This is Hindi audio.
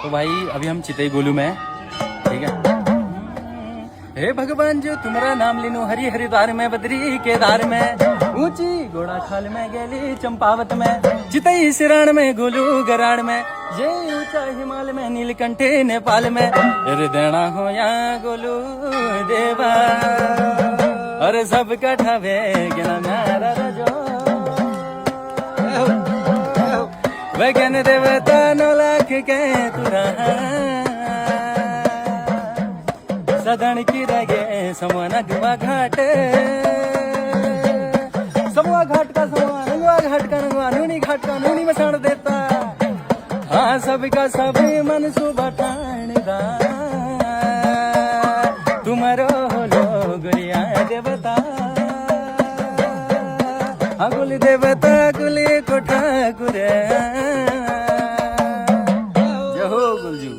तो भाई अभी हम चितई गोलू में, ठीक है। हे भगवान जो तुम्हारा नाम लीनू हरि हरिद्वार में, बद्री केदार में, ऊंची घोड़ा खाल में, गैली चंपावत में, चितई सिराण में, गोलू गराड़ में, ये ऊंचा हिमालय में, नीलकंठे नेपाल में, अरे देना हो या गोलू देवा, अरे सब कठावे गिना मेरा रजो, वैज्ञान देवता नौ लाख के तुरा सदन की रगे समनगवा घाट, समूह घाट का समूह, नंगवा घाट का नंगवा, नूनी घाट का नूनी में सड़ देता, हाँ सबका सब मन सुबह ठाणदा, तुम्हारो होलो गुलिया देवता, हाँ गुली देवता गुली कोठा गुरे, जय हो गुलजू।